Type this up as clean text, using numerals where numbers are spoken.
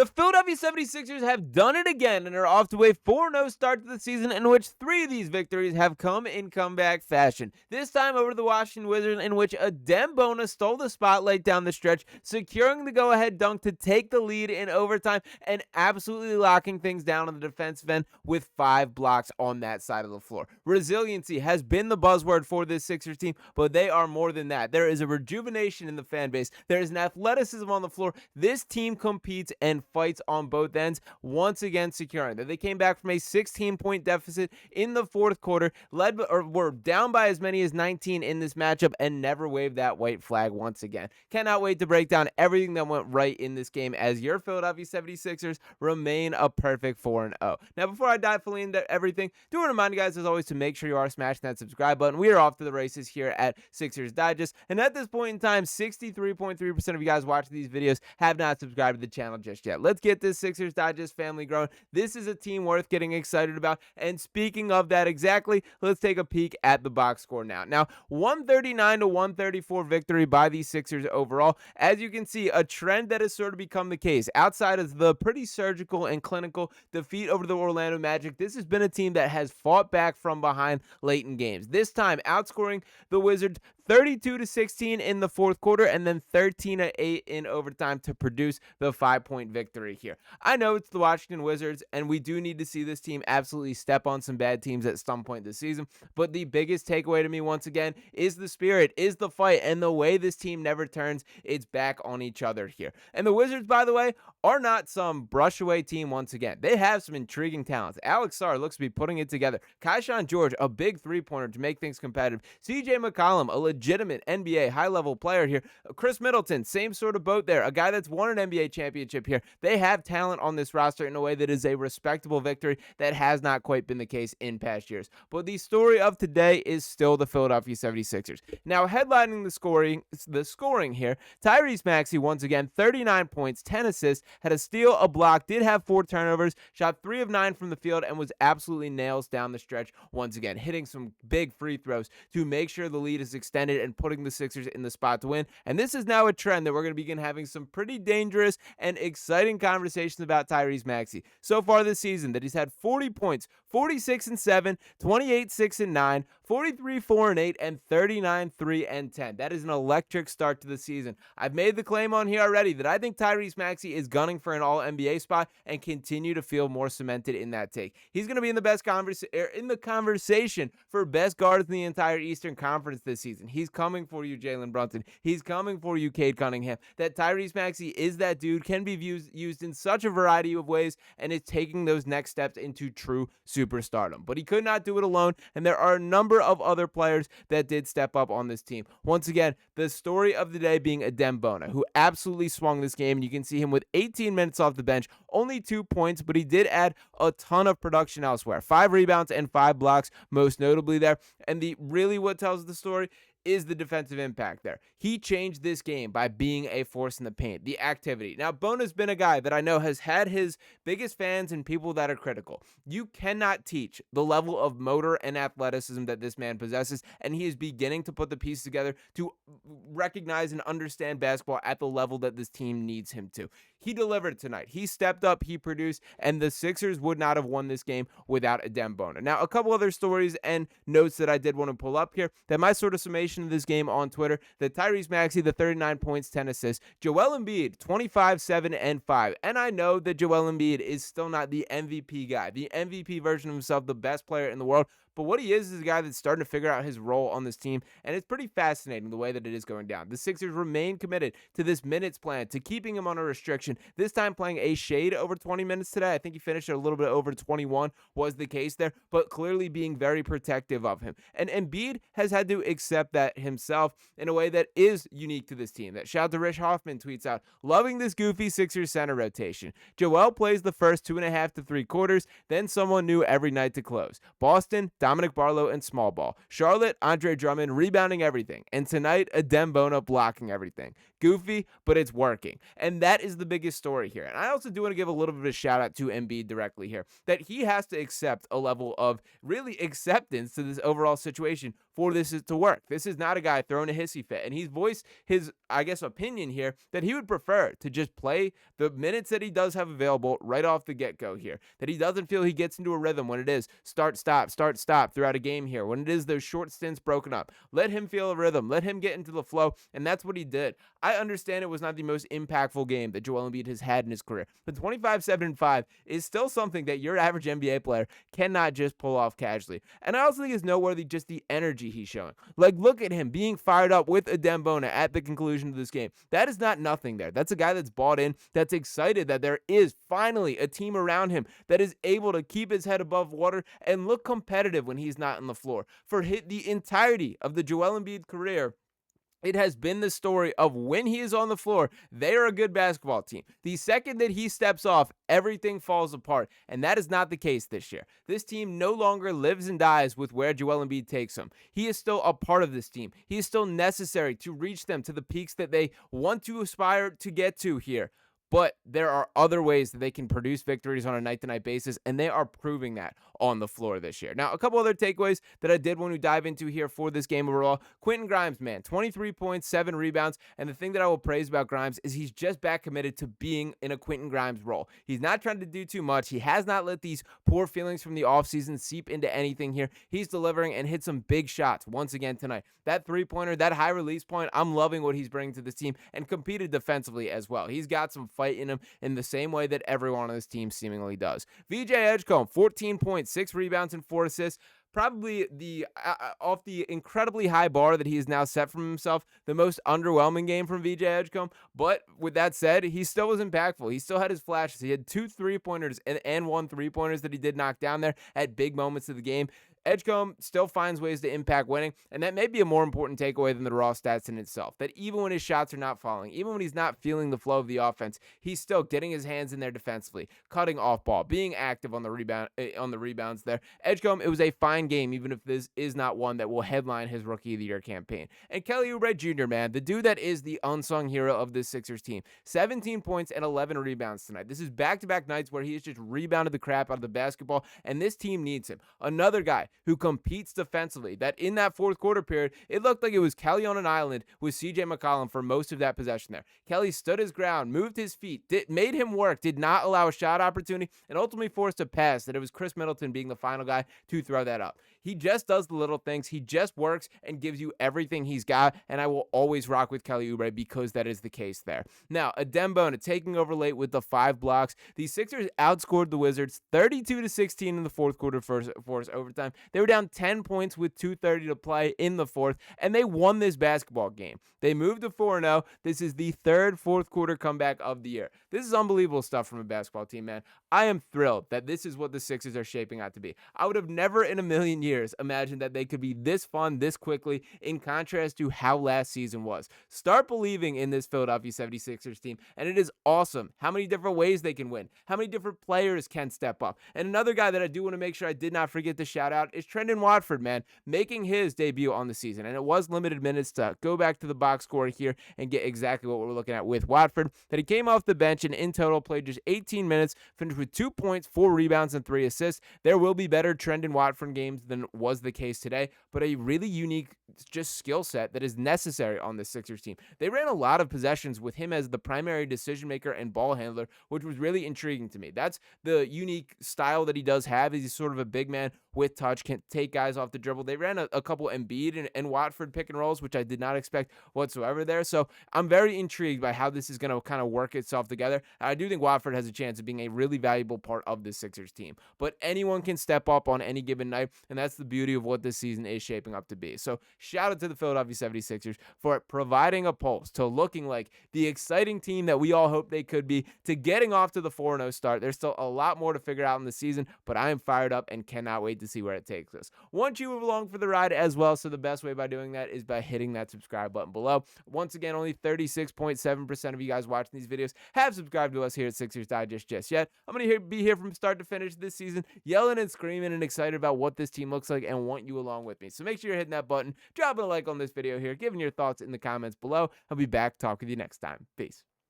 The Philadelphia 76ers have done it again and are off to a 4-0 start to the season, in which 3 of these victories have come in comeback fashion. This time over the Washington Wizards, in which Adem Bona stole the spotlight down the stretch, securing the go-ahead dunk to take the lead in overtime and absolutely locking things down on the defensive end with 5 blocks on that side of the floor. Resiliency has been the buzzword for this Sixers team, but they are more than that. There is a rejuvenation in the fan base. There is an athleticism on the floor. This team competes and fights on both ends, once again securing that. They came back from a 16-point deficit in the fourth quarter, were down by as many as 19 in this matchup, and never waved that white flag once again. Cannot wait to break down everything that went right in this game, as your Philadelphia 76ers remain a perfect 4-0. Now, before I dive fully into everything, do want to remind you guys, as always, to make sure you are smashing that subscribe button. We are off to the races here at Sixers Digest, and at this point in time, 63.3% of you guys watching these videos have not subscribed to the channel just yet. Let's get this Sixers Digest family growing. This is a team worth getting excited about. And speaking of that exactly, let's take a peek at the box score now. Now, 139-134 victory by the Sixers overall. As you can see, a trend that has sort of become the case. Outside of the pretty surgical and clinical defeat over the Orlando Magic, this has been a team that has fought back from behind late in games. This time, outscoring the Wizards 32-16 in the fourth quarter, and then 13-8 in overtime to produce the 5-point victory here. I know it's the Washington Wizards, and we do need to see this team absolutely step on some bad teams at some point this season, but the biggest takeaway to me, once again, is the spirit, is the fight, and the way this team never turns its back on each other here. And the Wizards, by the way, are not some brush away team once again. They have some intriguing talents. Alex Sarr looks to be putting it together. Keyshawn George, a big three-pointer to make things competitive. CJ McCollum, a legitimate NBA high-level player here. Chris Middleton, same sort of boat there. A guy that's won an NBA championship here. They have talent on this roster in a way that is a respectable victory that has not quite been the case in past years. But the story of today is still the Philadelphia 76ers. Now, headlining the scoring here, Tyrese Maxey, once again, 39 points, 10 assists, had a steal, a block, did have 4 turnovers, shot 3 of 9 from the field, and was absolutely nails down the stretch once again, hitting some big free throws to make sure the lead is extended and putting the Sixers in the spot to win. And this is now a trend that we're going to begin having some pretty dangerous and exciting conversations about Tyrese Maxey. So far this season, that he's had 40 points, 46-7, 28-6-9, 43-4-8, and 39-3-10. That is an electric start to the season. I've made the claim on here already that I think Tyrese Maxey is gunning for an All-NBA spot and continue to feel more cemented in that take. He's going to be in the conversation for best guards in the entire Eastern Conference this season. He's coming for you, Jalen Brunson. He's coming for you, Cade Cunningham. That Tyrese Maxey is that dude, can be used in such a variety of ways, and is taking those next steps into true superstardom. But he could not do it alone, and there are a number of other players that did step up on this team. Once again, the story of the day being Adem Bona, who absolutely swung this game, and you can see him with 18 minutes off the bench, only 2 points, but he did add a ton of production elsewhere. 5 rebounds and 5 blocks, most notably there. And what tells the story is the defensive impact there. He changed this game by being a force in the paint, the activity. Now, Bona's been a guy that I know has had his biggest fans and people that are critical. You cannot teach the level of motor and athleticism that this man possesses, and he is beginning to put the pieces together to recognize and understand basketball at the level that this team needs him to. He delivered tonight. He stepped up, he produced, and the Sixers would not have won this game without Adem Bona. Now, a couple other stories and notes that I did want to pull up here, that my sort of summation of this game on Twitter, that Tyrese Maxey, the 39 points, 10 assists. Joel Embiid, 25, 7, and 5. And I know that Joel Embiid is still not the MVP guy, the MVP version of himself, the best player in the world. But what he is a guy that's starting to figure out his role on this team, and it's pretty fascinating the way that it is going down. The Sixers remain committed to this minutes plan, to keeping him under restriction, this time playing a shade over 20 minutes today. I think he finished a little bit over 21 was the case there, but clearly being very protective of him. And Embiid has had to accept that himself in a way that is unique to this team. That shout out to Rich Hoffman tweets out, loving this goofy Sixers center rotation. Joel plays the first 2.5 to 3 quarters, then someone new every night to close. Boston, Dominic Barlow and small ball. Charlotte, Andre Drummond rebounding everything. And tonight, Adem Bona blocking everything. Goofy, but it's working. And that is the biggest story here. And I also do want to give a little bit of a shout out to Embiid directly here, that he has to accept a level of really acceptance to this overall situation for this to work. This is not a guy throwing a hissy fit. And he's voiced his, I guess, opinion here that he would prefer to just play the minutes that he does have available right off the get-go here, that he doesn't feel he gets into a rhythm when it is start, stop throughout a game here, when it is those short stints broken up. Let him feel a rhythm. Let him get into the flow, and that's what he did. I understand it was not the most impactful game that Joel Embiid has had in his career, but 25, 7, and 5 is still something that your average NBA player cannot just pull off casually. And I also think it's noteworthy just the energy he's showing. Like, look at him being fired up with Adem Bona at the conclusion of this game. That is not nothing there. That's a guy that's bought in, that's excited that there is finally a team around him that is able to keep his head above water and look competitive when he's not on the floor. For the entirety of the Joel Embiid career, it has been the story of when he is on the floor, they are a good basketball team. The second that he steps off, everything falls apart, and that is not the case this year. This team no longer lives and dies with where Joel Embiid takes them. He is still a part of this team. He is still necessary to reach them to the peaks that they want to aspire to get to here. But there are other ways that they can produce victories on a night-to-night basis, and they are proving that on the floor this year. Now, a couple other takeaways that I did want to dive into here for this game overall. Quentin Grimes, man, 23 points, 7 rebounds, and the thing that I will praise about Grimes is he's just back committed to being in a Quentin Grimes role. He's not trying to do too much. He has not let these poor feelings from the offseason seep into anything here. He's delivering and hit some big shots once again tonight. That three-pointer, that high release point, I'm loving what he's bringing to this team, and competed defensively as well. He's got some fight in him in the same way that everyone on this team seemingly does. VJ Edgecombe, 14 points, 6 rebounds, and 4 assists. Probably the off the incredibly high bar that he has now set for himself, the most underwhelming game from VJ Edgecombe. But with that said, he still was impactful. He still had his flashes. He had 2 3-pointers and 1 3-pointers that he did knock down there at big moments of the game. Edgecombe still finds ways to impact winning, and that may be a more important takeaway than the raw stats in itself. That even when his shots are not falling, even when he's not feeling the flow of the offense, he's still getting his hands in there defensively, cutting off ball, being active on the rebounds there. Edgecombe, it was a fine game, even if this is not one that will headline his Rookie of the Year campaign. And Kelly Oubre Jr., man, the dude that is the unsung hero of this Sixers team. 17 points and 11 rebounds tonight. This is back-to-back nights where he has just rebounded the crap out of the basketball, and this team needs him. Another guy who competes defensively, that in that fourth quarter period, it looked like it was Kelly on an island with CJ McCollum for most of that possession there. Kelly stood his ground, moved his feet, made him work, did not allow a shot opportunity, and ultimately forced a pass that it was Chris Middleton being the final guy to throw that up. He just does the little things. He just works and gives you everything he's got, and I will always rock with Kelly Oubre because that is the case there. Now, Adem Bona taking over late with the 5 blocks. The Sixers outscored the Wizards 32-16 in the fourth quarter for overtime. They were down 10 points with 2:30 to play in the fourth, and they won this basketball game. They moved to 4-0. This is the third fourth quarter comeback of the year. This is unbelievable stuff from a basketball team, man. I am thrilled that this is what the Sixers are shaping out to be. I would have never in a million years imagined that they could be this fun this quickly, in contrast to how last season was. Start believing in this Philadelphia 76ers team, and it is awesome how many different ways they can win, how many different players can step up. And another guy that I do want to make sure I did not forget to shout out is Trendon Watford, man, making his debut on the season. And it was limited minutes to go back to the box score here and get exactly what we're looking at with Watford. That he came off the bench and in total played just 18 minutes, finished with 2 points, 4 rebounds, and 3 assists. There will be better Trendon Watford games than was the case today, but a really unique just skill set that is necessary on the Sixers team. They ran a lot of possessions with him as the primary decision maker and ball handler, which was really intriguing to me. That's the unique style that he does have. He's sort of a big man with touch, can take guys off the dribble. They ran a couple Embiid and Watford pick and rolls, which I did not expect whatsoever there. So I'm very intrigued by how this is going to kind of work itself together. I do think Watford has a chance of being a really valuable part of the Sixers team, but anyone can step up on any given night, and that's the beauty of what this season is shaping up to be. So shout out to the Philadelphia 76ers for providing a pulse to looking like the exciting team that we all hope they could be, to getting off to the 4-0 start. There's still a lot more to figure out in the season, but I am fired up and cannot wait to see where it takes us. Want you to move along for the ride as well, so the best way by doing that is by hitting that subscribe button below. Once again, only 36.7% of you guys watching these videos have subscribed to us here at Sixers Digest just yet. I'm going to be here from start to finish this season, yelling and screaming and excited about what this team looks looks like and want you along with me. So make sure you're hitting that button, dropping a like on this video here, giving your thoughts in the comments below. I'll be back. Talk with you next time. Peace.